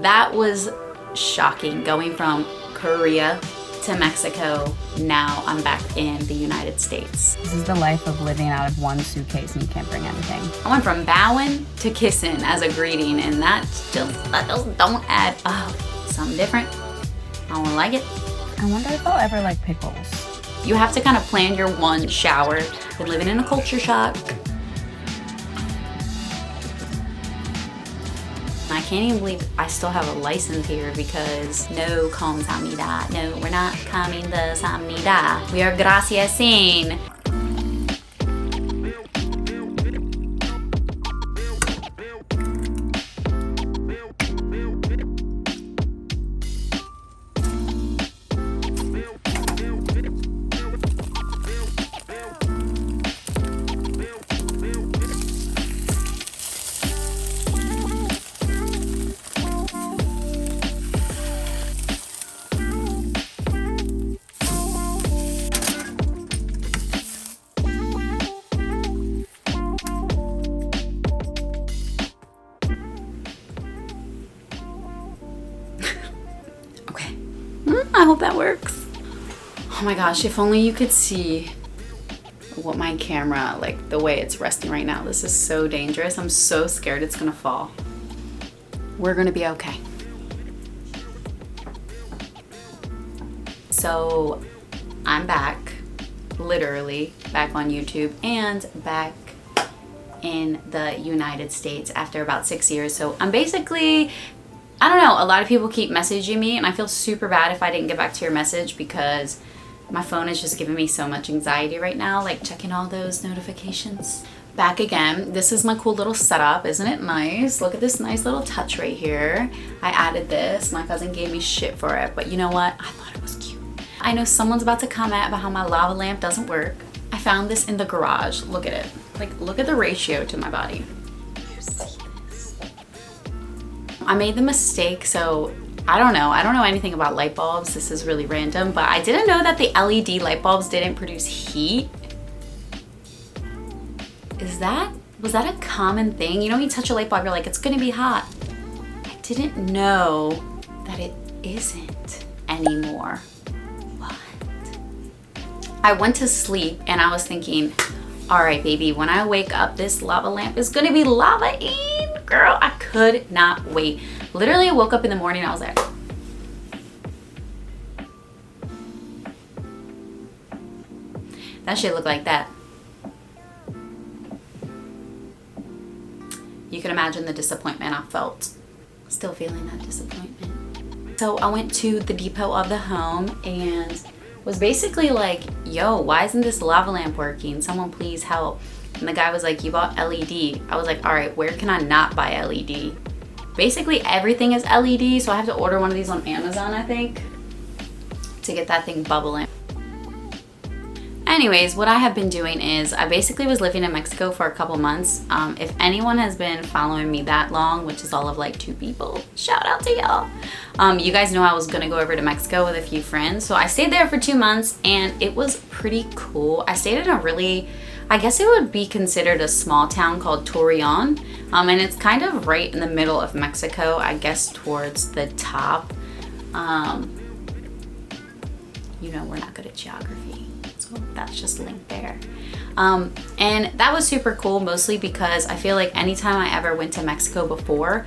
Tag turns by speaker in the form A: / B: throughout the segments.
A: that was shocking, going from Korea to Mexico. Now I'm back in the United States.
B: This is the life of living out of one suitcase and you can't bring anything.
A: I went from bowing to kissing as a greeting, and that just don't add up. Something different. I don't like it.
B: I wonder if I'll ever like pickles.
A: You have to kind of plan your one shower. Been living in a culture shock. I can't even believe I still have a license here because no 감사합니다. No, we're not 감사합니다. We are graciasin. I hope that works. Oh my gosh, if only you could see what my camera, like the way it's resting right now. This is so dangerous. I'm so scared it's gonna fall. We're gonna be okay. So I'm back, literally back on YouTube and back in the United States after about 6 years. So I'm basically, I don't know, a lot of people keep messaging me and I feel super bad if I didn't get back to your message because my phone is just giving me so much anxiety right now, like checking all those notifications. Back again. This is my cool little setup. Isn't it nice? Look at this nice little touch right here. I added this. My cousin gave me shit for it, but you know what? I thought it was cute. I know someone's about to comment about how my lava lamp doesn't work. I found this in the garage. Look at it. Like, look at the ratio to my body. You see this? I made the mistake, so I don't know anything about light bulbs. This is really random, but I didn't know that the LED light bulbs didn't produce heat. Was that a common thing? You know, when you touch a light bulb, you're like, it's gonna be hot. I didn't know that it isn't anymore. What? I went to sleep and I was thinking, all right, baby, when I wake up, this lava lamp is gonna be lava-ing. Girl, I could not wait. Literally, I woke up in the morning and I was like, that shit looked like that. You can imagine the disappointment I felt. Still feeling that disappointment. So I went to the depot of the home and was basically like, yo, why isn't this lava lamp working? Someone please help. And the guy was like, you bought LED. I was like, all right, where can I not buy LED? Basically everything is LED, so I have to order one of these on Amazon, I think, to get that thing bubbling. Anyways, what I have been doing is I basically was living in Mexico for a couple months. If anyone has been following me that long, which is all of like 2 people, shout out to y'all. You guys know I was gonna go over to Mexico with a few friends. So I stayed there for 2 months and it was pretty cool. I stayed in a really, I guess it would be considered a small town called Torreon. And it's kind of right in the middle of Mexico, I guess towards the top. You know, we're not good at geography. That's just linked there. And that was super cool, mostly because I feel like anytime I ever went to Mexico before,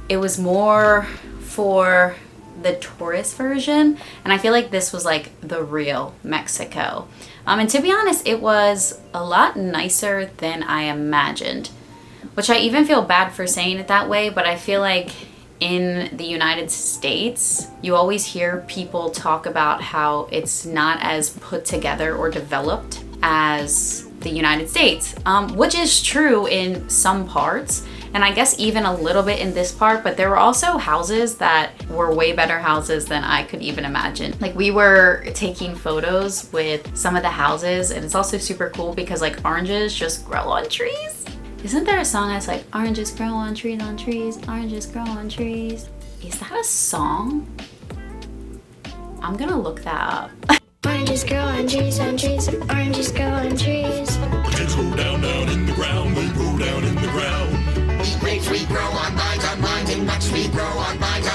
A: it was more for the tourist version, and I feel like this was like the real Mexico. And to be honest, it was a lot nicer than I imagined, which I even feel bad for saying it that way, but I feel like in the United States, you always hear people talk about how it's not as put together or developed as the United States, which is true in some parts, and I guess even a little bit in this part, but there were also houses that were way better houses than I could even imagine. Like, we were taking photos with some of the houses, and it's also super cool because like oranges just grow on trees. Isn't there a song that's like, oranges grow on trees, oranges grow on trees? Is that a song? I'm gonna look that up.
C: Oranges grow on trees, oranges grow on trees.
D: Potatoes go down, down in the ground, they grow down in the ground.
E: Grapes we grow on vines, and nuts we grow on vines,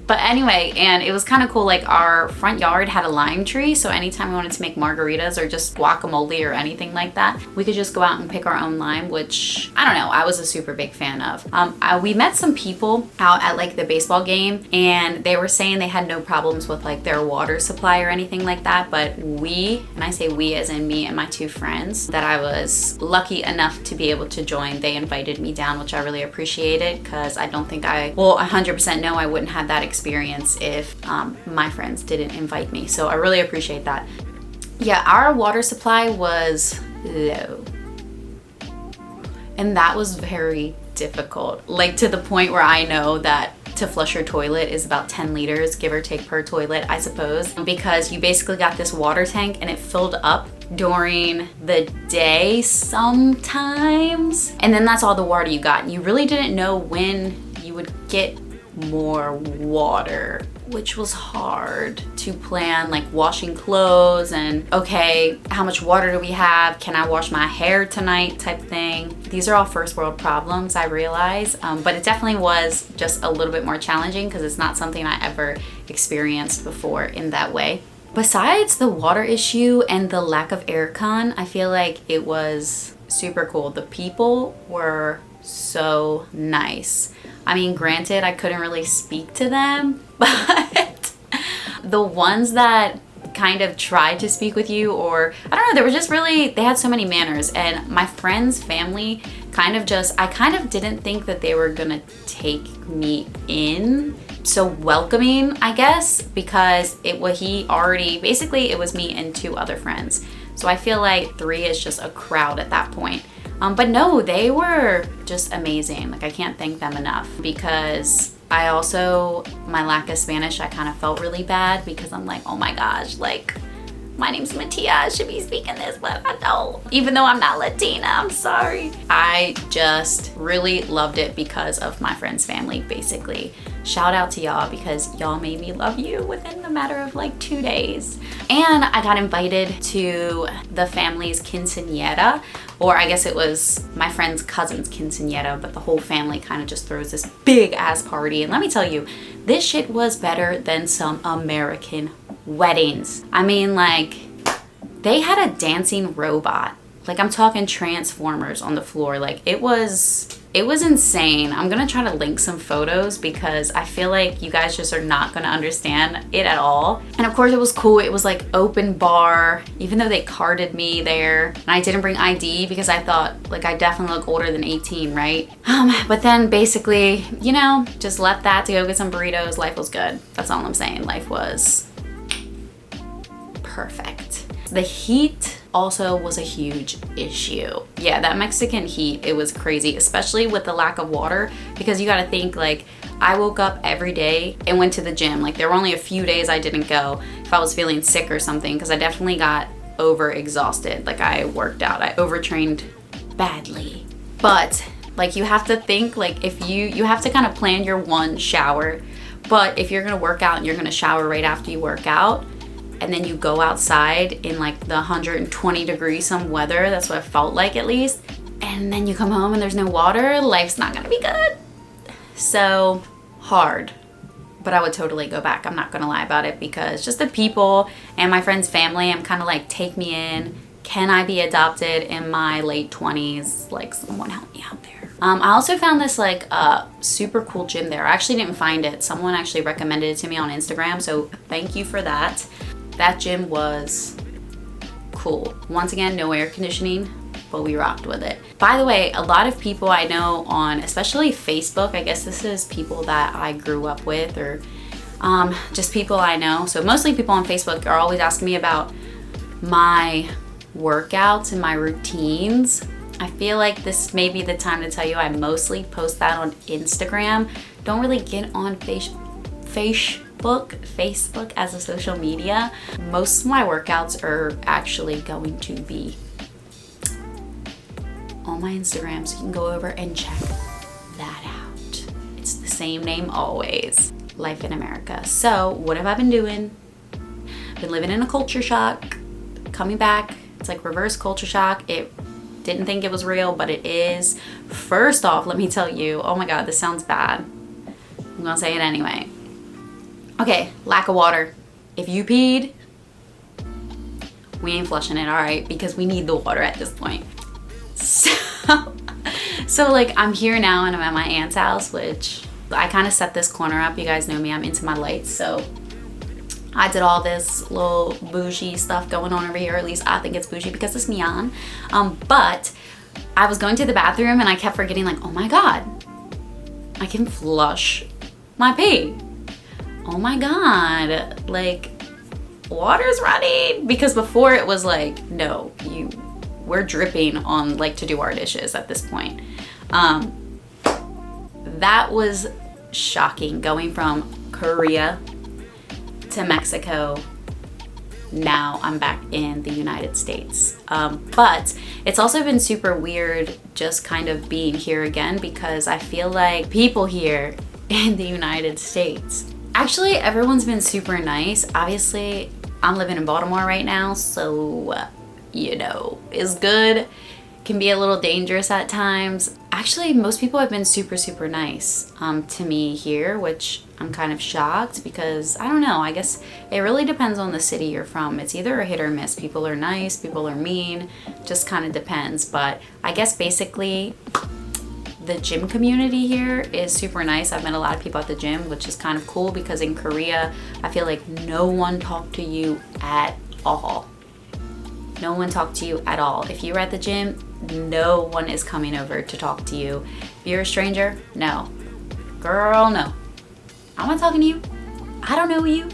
A: But anyway, and it was kind of cool, like our front yard had a lime tree, so anytime we wanted to make margaritas or just guacamole or anything like that, we could just go out and pick our own lime, which I don't know, I was a super big fan of. We met some people out at like the baseball game, and they were saying they had no problems with like their water supply or anything like that, but we, and I say we as in me and my two friends that I was lucky enough to be able to join, they invited me down, which I really appreciated, because I don't think I 100% know I wouldn't have that experience if my friends didn't invite me. So I really appreciate that. Yeah, our water supply was low. And that was very difficult. Like to the point where I know that to flush your toilet is about 10 liters, give or take, per toilet, I suppose. Because you basically got this water tank and it filled up during the day sometimes. And then that's all the water you got. And you really didn't know when you would get more water, which was hard to plan, like washing clothes and okay, how much water do we have? Can I wash my hair tonight type thing. These are all first world problems, I realize, but it definitely was just a little bit more challenging because it's not something I ever experienced before in that way. Besides the water issue and the lack of aircon, I feel like it was super cool. The people were so nice. I mean, granted, I couldn't really speak to them, but the ones that kind of tried to speak with you, or I don't know, they were just really, they had so many manners. And my friend's family I kind of didn't think that they were gonna take me in so welcoming, I guess, because it was basically it was me and two other friends. So I feel like 3 is just a crowd at that point. But no, they were just amazing. Like I can't thank them enough, because I also, my lack of Spanish, I kind of felt really bad because I'm like, oh my gosh, like my name's Matia, I should be speaking this, but I don't. Even though I'm not Latina, I'm sorry. I just really loved it because of my friend's family, basically. Shout out to y'all, because y'all made me love you within the matter of like 2 days. And I got invited to the family's quinceañera, or I guess it was my friend's cousin's quinceañera, but the whole family kind of just throws this big ass party. And let me tell you, this shit was better than some American weddings. I mean, like, they had a dancing robot. Like, I'm talking Transformers on the floor. Like, it was insane. I'm gonna try to link some photos because I feel like you guys just are not gonna understand it at all. And of course it was cool. It was like open bar, even though they carded me there. And I didn't bring ID because I thought like I definitely look older than 18, right? But then basically, you know, just left that to go get some burritos. Life was good. That's all I'm saying. Life was perfect. The heat also was a huge issue. Yeah, that Mexican heat, it was crazy, especially with the lack of water, because you gotta think, like, I woke up every day and went to the gym. Like, there were only a few days I didn't go if I was feeling sick or something, because I definitely got overexhausted. Like, I worked out, I overtrained badly. But like, you have to think, like, if you have to kind of plan your one shower. But if you're gonna work out and you're gonna shower right after you work out, and then you go outside in like the 120 degrees some weather, that's what it felt like at least, and then you come home and there's no water, life's not gonna be good. So hard. But I would totally go back, I'm not gonna lie about it, because just the people and my friend's family, I'm kind of like, take me in. Can I be adopted in my late 20s? Like, someone help me out there. I also found this like super cool gym there. I actually didn't find it. Someone actually recommended it to me on Instagram, so thank you for that. That gym was cool. Once again, no air conditioning, but we rocked with it. By the way, a lot of people I know on, especially Facebook, I guess this is people that I grew up with, or just people I know. So mostly people on Facebook are always asking me about my workouts and my routines. I feel like this may be the time to tell you I mostly post that on Instagram. Don't really get on Facebook as a social media. Most of my workouts are actually going to be on my Instagram, so you can go over and check that out. It's the same name always, Life in America. So what have I been doing? Been living in a culture shock, coming back. It's like reverse culture shock. It didn't think it was real, but it is. First off, let me tell you, oh my God, this sounds bad. I'm gonna say it anyway. Okay, lack of water. If you peed, we ain't flushing it, all right? Because we need the water at this point. So like I'm here now and I'm at my aunt's house, which I kind of set this corner up. You guys know me, I'm into my lights. So I did all this little bougie stuff going on over here. At least I think it's bougie because it's neon. But I was going to the bathroom and I kept forgetting, like, oh my God, I can flush my pee. Oh my God, like water's running. Because before it was like, no, we're dripping on like to do our dishes at this point. That was shocking, going from Korea to Mexico. Now I'm back in the United States. But it's also been super weird just kind of being here again, because I feel like people here in the United States, actually everyone's been super nice. Obviously I'm living in Baltimore right now, so you know, is good, can be a little dangerous at times. Actually, most people have been super, super nice to me here, which I'm kind of shocked because, I don't know, I guess it really depends on the city you're from. It's either a hit or miss. People are nice, people are mean, just kind of depends. But I guess basically the gym community here is super nice. I've met a lot of people at the gym, which is kind of cool, because in Korea, I feel like no one talked to you at all. No one talked to you at all. If you were at the gym, no one is coming over to talk to you. If you're a stranger, no. Girl, no. I'm not talking to you. I don't know you.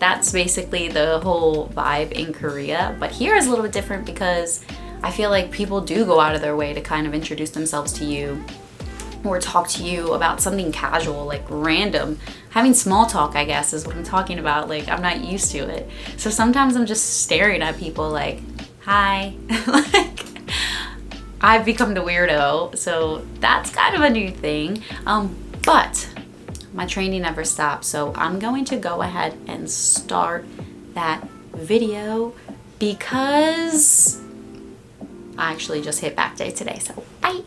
A: That's basically the whole vibe in Korea. But here is a little bit different because I feel like people do go out of their way to kind of introduce themselves to you or talk to you about something casual, like random. Having small talk, I guess, is what I'm talking about. Like, I'm not used to it. So sometimes I'm just staring at people like, hi. Like, I've become the weirdo. So that's kind of a new thing. But my training never stops. So I'm going to go ahead and start that video because I actually just hit back day today. So bye.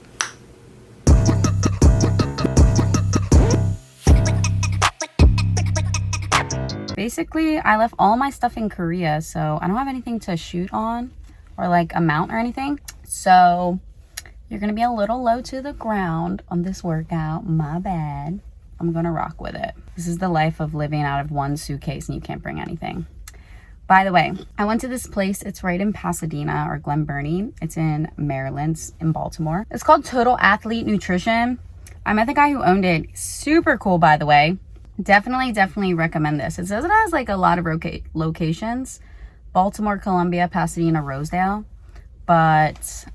B: Basically, I left all my stuff in Korea, so I don't have anything to shoot on or like a mount or anything. So you're gonna be a little low to the ground on this workout. My bad. I'm gonna rock with it. This is the life of living out of one suitcase and you can't bring anything. By the way, I went to this place. It's right in Pasadena or Glen Burnie. It's in Maryland, in Baltimore. It's called Total Athlete Nutrition. I met the guy who owned it. Super cool, by the way. Definitely recommend this. It says it has like a lot of locations: Baltimore, Columbia, Pasadena, Rosedale. But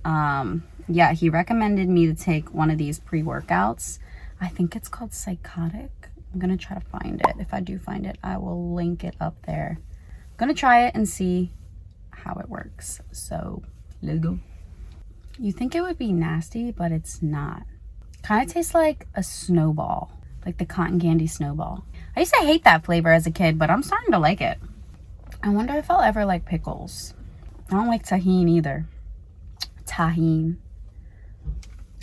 B: yeah, he recommended me to take one of these pre-workouts. I think it's called Psychotic. I'm gonna try to find it. If I do find it, I will link it up there. I'm gonna try it and see how it works. So let's go. You think it would be nasty, but it's not. Kind of tastes like a snowball. Like the cotton candy snowball. I used to hate that flavor as a kid, but I'm starting to like it. I wonder if I'll ever like pickles. I don't like tahini either. Tahini.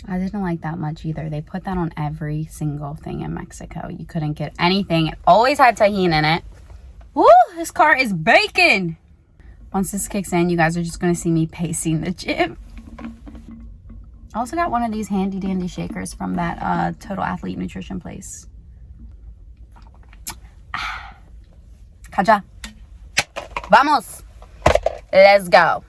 B: I didn't like that much either. They put that on every single thing in Mexico. You couldn't get anything. It always had tahini in it. Woo! This car is baking! Once this kicks in, you guys are just going to see me pacing the gym. I also got one of these handy dandy shakers from that Total Athlete Nutrition place. Kaja. Vamos. Let's go.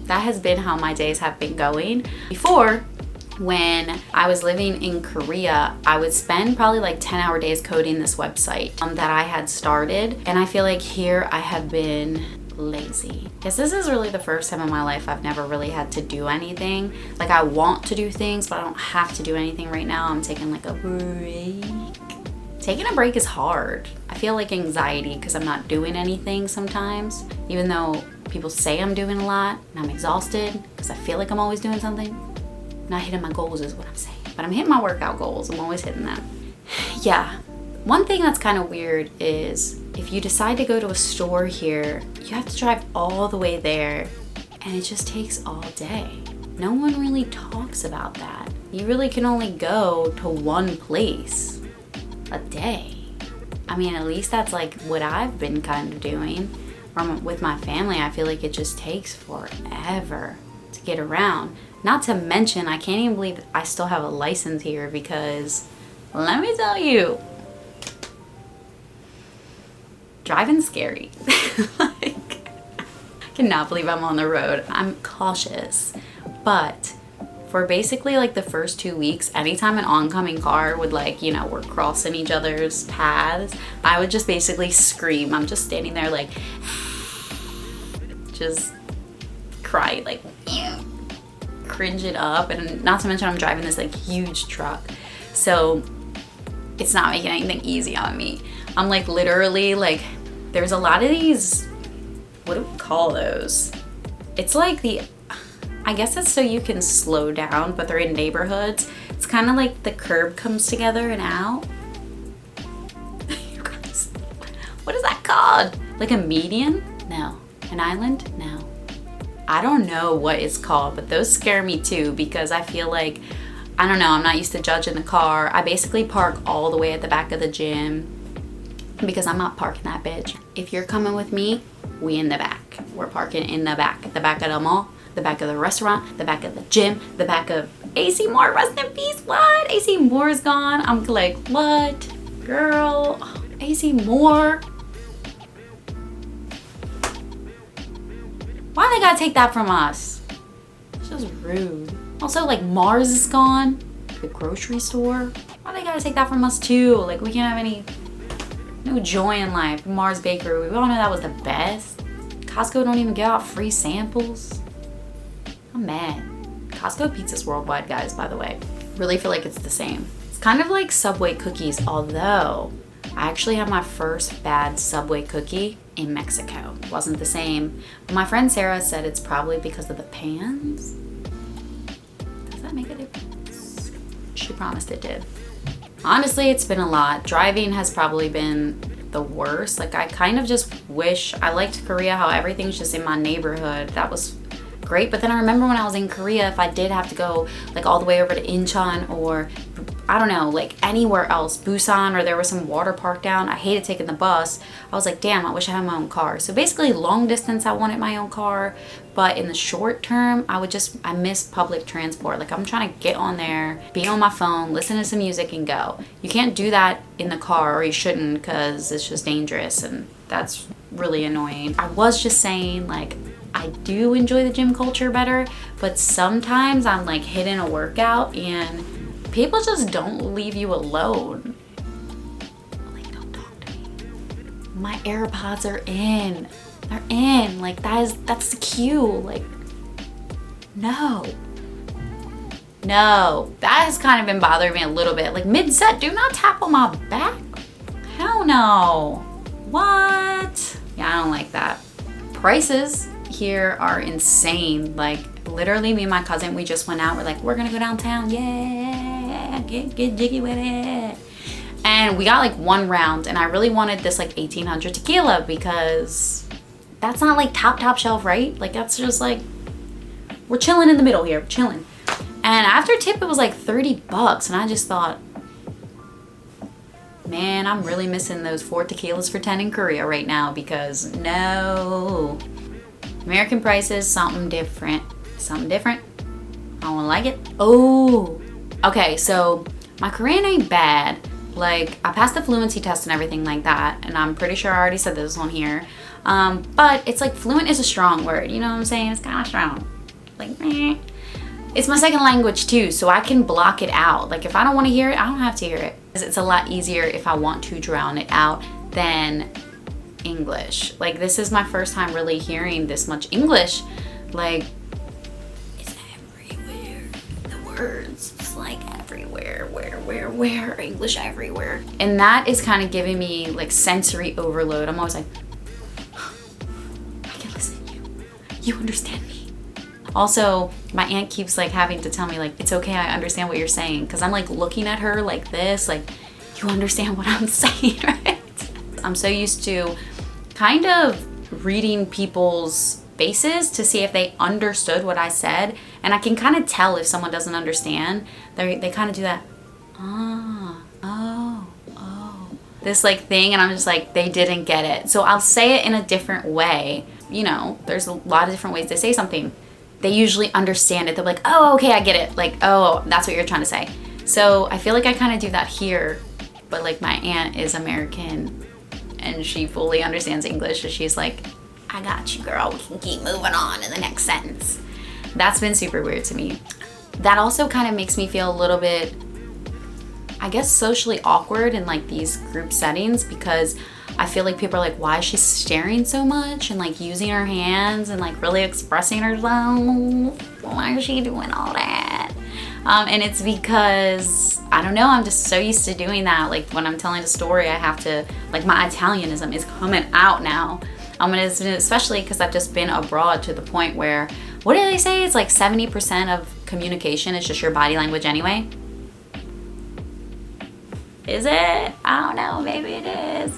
A: that has been how my days have been going. Before, when I was living in Korea, I would spend probably like 10-hour days coding this website that I had started. And I feel like here I have been lazy. Because this is really the first time in my life I've never really had to do anything. Like, I want to do things, but I don't have to do anything right now. I'm taking like a break. Taking a break is hard. I feel like anxiety because I'm not doing anything sometimes. Even though people say I'm doing a lot and I'm exhausted because I feel like I'm always doing something. Not hitting my goals is what I'm saying. But I'm hitting my workout goals. I'm always hitting them. Yeah. One thing that's kind of weird is if you decide to go to a store here, you have to drive all the way there and it just takes all day. No one really talks about that. You really can only go to one place a day. I mean, at least that's like what I've been kind of doing. With my family, I feel like it just takes forever to get around. Not to mention, I can't even believe I still have a license here because, let me tell you, driving's scary. Like, I cannot believe I'm on the road. I'm cautious. But for basically like the first 2 weeks, anytime an oncoming car would like, you know, we're crossing each other's paths, I would just basically scream. I'm just standing there like, just cry, like, cringe it up. And not to mention I'm driving this like huge truck, so it's not making anything easy on me. I'm like literally like, there's a lot of these, what do we call those? It's like I guess it's so you can slow down, but they're in neighborhoods. It's kind of like the curb comes together and out. You guys, what is that called? Like a median? No. An island? No. I don't know what it's called, but those scare me too because I feel like, I don't know, I'm not used to judging the car. I basically park all the way at the back of the gym because I'm not parking that bitch. If you're coming with me, we in the back. We're parking in the back of the mall, the back of the restaurant, the back of the gym, the back of AC Moore, rest in peace. What? AC Moore's gone. I'm like, what? Girl, AC Moore. Why they gotta take that from us? It's just rude. Also, like, Mars is gone. The grocery store. Why they gotta take that from us too? Like, we can't have no joy in life. Mars Bakery, we all know that was the best. Costco don't even give out free samples. I'm mad. Costco pizza's worldwide, guys, by the way. Really feel like it's the same. It's kind of like Subway cookies, although I actually had my first bad Subway cookie in Mexico. It wasn't the same. But my friend Sarah said it's probably because of the pans. Does that make a difference? She promised it did. Honestly, it's been a lot. Driving has probably been the worst. Like, I kind of just wish, I liked Korea, how everything's just in my neighborhood. That was great. But then I remember when I was in Korea, if I did have to go like all the way over to Incheon or I don't know, like anywhere else, Busan, or there was some water park down, I hated taking the bus. I was like, damn, I wish I had my own car. So basically long distance, I wanted my own car. But in the short term, I miss public transport. Like, I'm trying to get on there, be on my phone, listen to some music and go. You can't do that in the car, or you shouldn't, because it's just dangerous and that's really annoying. I was just saying, like, I do enjoy the gym culture better, but sometimes I'm like hitting a workout and people just don't leave you alone. Like, don't talk to me. My AirPods are in. They're in. Like, that's the cue. Like, no. That has kind of been bothering me a little bit. Like, mid-set, do not tap on my back. Hell no. What? Yeah, I don't like that. Prices here are insane. Like, literally, me and my cousin, we just went out. We're like, we're gonna go downtown. Yeah, get jiggy with it. And we got like one round, and I really wanted this like 1800 tequila because that's not like top shelf, right? Like, that's just like, we're chilling in the middle here, chilling. And after tip, it was like $30, and I just thought, man, I'm really missing those 4 tequilas for 10 in Korea right now because no. American prices, something different. Something different. I don't like it. Oh, okay, so my Korean ain't bad. Like, I passed the fluency test and everything like that, and I'm pretty sure I already said this on here. But it's like fluent is a strong word, you know what I'm saying? It's kind of strong. Like, It's my second language too, so I can block it out. Like if I don't want to hear it, I don't have to hear it. It's a lot easier if I want to drown it out than English. Like this is my first time really hearing this much English. Like it's everywhere. The words, it's like everywhere, where, English everywhere. And that is kind of giving me like sensory overload. I'm always like, I can listen to you. You understand me. Also, my aunt keeps like having to tell me like, it's okay, I understand what you're saying. Cause I'm like looking at her like this, like, you understand what I'm saying, right? I'm so used to kind of reading people's faces to see if they understood what I said. And I can kind of tell if someone doesn't understand. They kind of do that, this like thing, and I'm just like, they didn't get it. So I'll say it in a different way. You know, there's a lot of different ways to say something. They usually understand it. They're like, oh, okay, I get it. Like, oh, that's what you're trying to say. So I feel like I kind of do that here, but like my aunt is American and she fully understands English. So she's like, I got you, girl. We can keep moving on in the next sentence. That's been super weird to me. That also kind of makes me feel a little bit, I guess, socially awkward in like these group settings, because I feel like people are like, why is she staring so much and like using her hands and like really expressing herself? Why is she doing all that? And it's because, I don't know, I'm just so used to doing that. Like when I'm telling a story, I have to, like my Italianism is coming out now. Especially because I've just been abroad to the point where, what do they say? It's like 70% of communication is just your body language anyway. Is it? I don't know, maybe it is.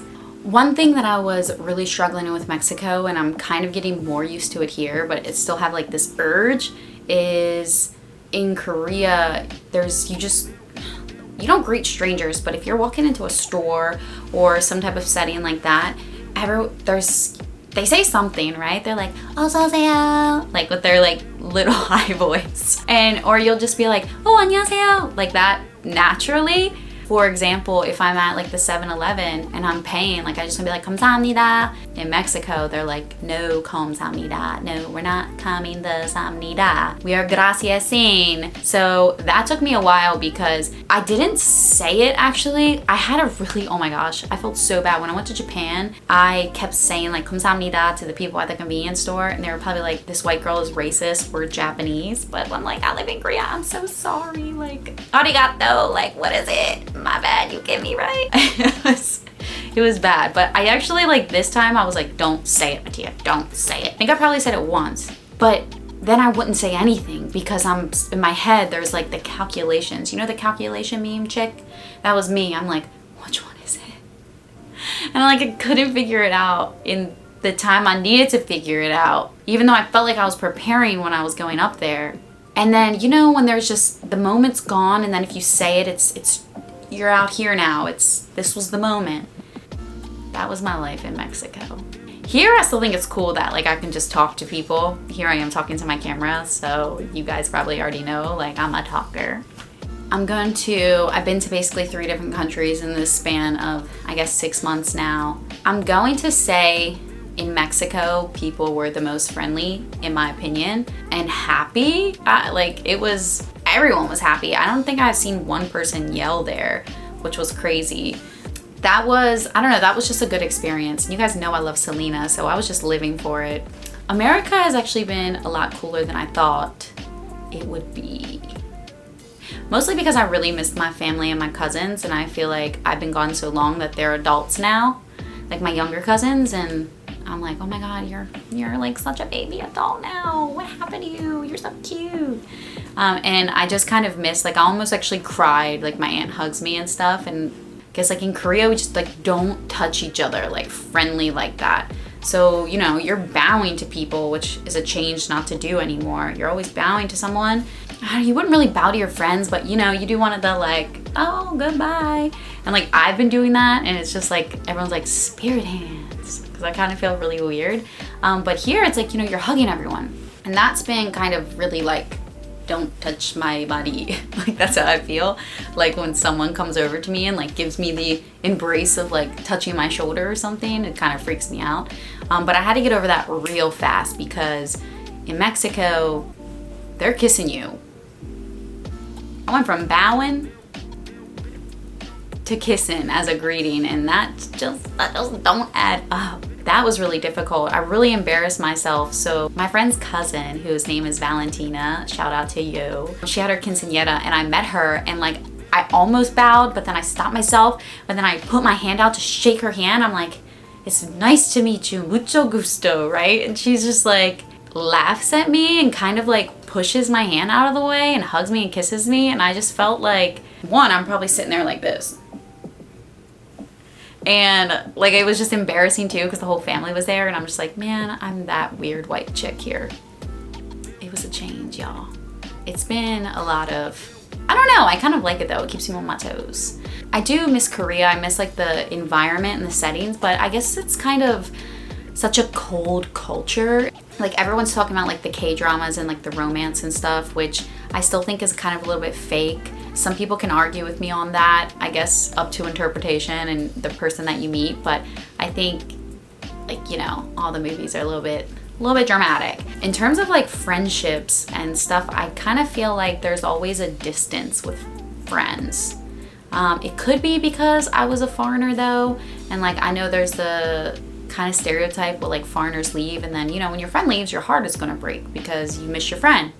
A: One thing that I was really struggling with Mexico, and I'm kind of getting more used to it here, but it still have like this urge, is in Korea, you don't greet strangers, but if you're walking into a store or some type of setting like that, they say something, right? They're like, 어서오세요, like with their like little high voice. Or you'll just be like, oh, 안녕하세요, like that naturally. For example, if I'm at like the 7-Eleven and I'm paying, like I just gonna be like, 감사합니다. In Mexico, they're like, no, 감사합니다. No, we're not 감사합니다. We are graciasin. So that took me a while because I didn't say it actually. I had a really, oh my gosh, I felt so bad. When I went to Japan, I kept saying like 감사합니다 to the people at the convenience store, and they were probably like, this white girl is racist, we're Japanese. But I'm like, I live in Korea, I'm so sorry. Like, arigato, like what is it? My bad, you get me right. It was bad, but I actually like this time I was like, don't say it, Matia, don't say it. I think I probably said it once, but then I wouldn't say anything because I'm in my head, there's like the calculations. You know the calculation meme chick? That was me. I'm like, which one is it? And like I couldn't figure it out in the time I needed to figure it out, even though I felt like I was preparing when I was going up there. And then, you know, when there's just the moment's gone, and then if you say it, it's you're out here now. This was the moment. That was my life in Mexico. Here, I still think it's cool that like I can just talk to people. Here I am talking to my camera, so you guys probably already know, like I'm a talker. I've been to basically 3 different countries in this span of, I guess, 6 months now. I'm going to say in Mexico, people were the most friendly, in my opinion, and happy. Everyone was happy. I don't think I've seen one person yell there, which was crazy. That was just a good experience. And you guys know I love Selena, so I was just living for it. America has actually been a lot cooler than I thought it would be. Mostly because I really missed my family and my cousins, and I feel like I've been gone so long that they're adults now, like my younger cousins, and I'm like, oh my God, you're like such a baby adult now. What happened to you? You're so cute. And I just kind of missed, like I almost actually cried, like my aunt hugs me and stuff. And I guess like in Korea, we just like don't touch each other like friendly like that. So, you know, you're bowing to people, which is a change not to do anymore. You're always bowing to someone. You wouldn't really bow to your friends, but you know, you do one of the like, oh, goodbye. And like I've been doing that, and it's just like everyone's like spirit hands, because I kind of feel really weird. But here it's like, you know, you're hugging everyone. And that's been kind of really like, don't touch my body. Like that's how I feel. Like when someone comes over to me and like gives me the embrace of like touching my shoulder or something, it kind of freaks me out. But I had to get over that real fast because in Mexico, they're kissing you. I went from bowing to kissing as a greeting, and that just don't add up. That was really difficult. I really embarrassed myself. So my friend's cousin, whose name is Valentina, shout out to you, she had her quinceañera, and I met her, and like I almost bowed, but then I stopped myself, but then I put my hand out to shake her hand. I'm like, it's nice to meet you, mucho gusto, right? And she's just like laughs at me and kind of like pushes my hand out of the way and hugs me and kisses me, and I just felt like, one, I'm probably sitting there like this. And like it was just embarrassing too because the whole family was there, and I'm just like, man, I'm that weird white chick here. It was a change, y'all. It's been a lot of, I don't know, I kind of like it though. It keeps me on my toes. I do miss Korea. I miss like the environment and the settings, but I guess it's kind of such a cold culture. Like everyone's talking about like the K-dramas and like the romance and stuff, which I still think is kind of a little bit fake. Some people can argue with me on that, I guess up to interpretation and the person that you meet, but I think like, you know, all the movies are a little bit dramatic. In terms of like friendships and stuff, I kind of feel like there's always a distance with friends. It could be because I was a foreigner though, and like I know there's the kind of stereotype where like foreigners leave, and then, you know, when your friend leaves, your heart is gonna break because you miss your friend.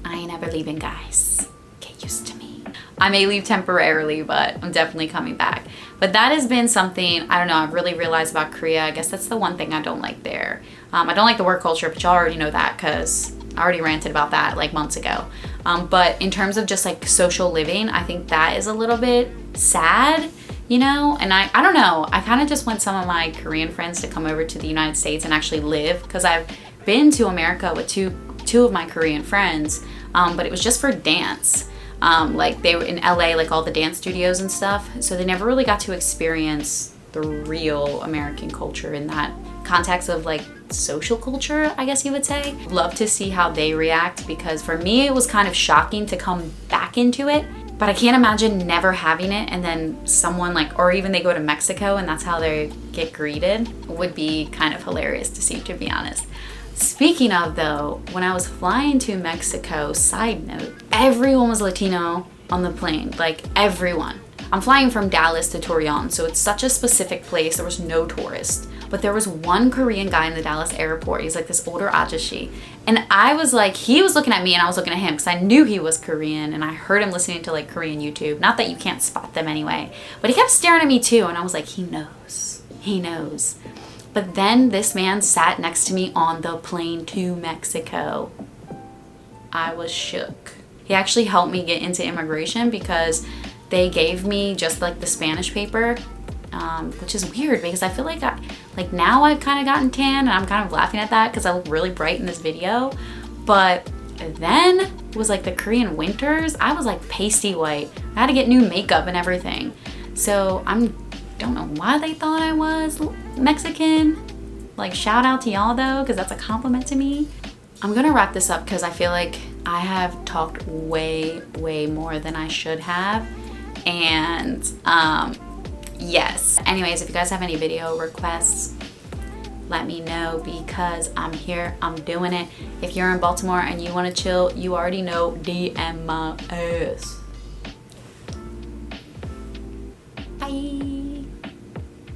A: I ain't ever leaving, guys. Get used to me. I may leave temporarily, but I'm definitely coming back. But that has been something, I don't know, I've really realized about Korea. I guess that's the one thing I don't like there. I don't like the work culture, but y'all already know that because I already ranted about that like months ago. But in terms of just like social living, I think that is a little bit sad, you know? And I don't know, I kind of just want some of my Korean friends to come over to the United States and actually live, because I've been to America with two of my Korean friends, but it was just for dance. Like they were in LA, like all the dance studios and stuff. So they never really got to experience the real American culture in that context of like social culture, I guess you would say. Love to see how they react, because for me it was kind of shocking to come back into it, but I can't imagine never having it and then someone like, or even they go to Mexico and that's how they get greeted. Would be kind of hilarious to see, to be honest. Speaking of though, when I was flying to Mexico, side note, everyone was Latino on the plane, like everyone. I'm flying from Dallas to Torreon, so it's such a specific place. There was no tourists, but there was one Korean guy in the Dallas airport. He's like this older ajashi. And I was like, he was looking at me and I was looking at him because I knew he was Korean and I heard him listening to like Korean YouTube. Not that you can't spot them anyway, but he kept staring at me too. And I was like, he knows, he knows. But then this man sat next to me on the plane to Mexico. I was shook. He actually helped me get into immigration because they gave me just like the Spanish paper, which is weird because I feel like now I've kind of gotten tan, and I'm kind of laughing at that because I look really bright in this video. But then it was like the Korean winters. I was like pasty white. I had to get new makeup and everything. So don't know why they thought I was Mexican. Like shout out to y'all though, because that's a compliment to me. I'm gonna wrap this up because I feel like I have talked way more than I should have. And yes, anyways, if you guys have any video requests, let me know because I'm here, I'm doing it. If you're in Baltimore and you want to chill, you already know, DM my ass.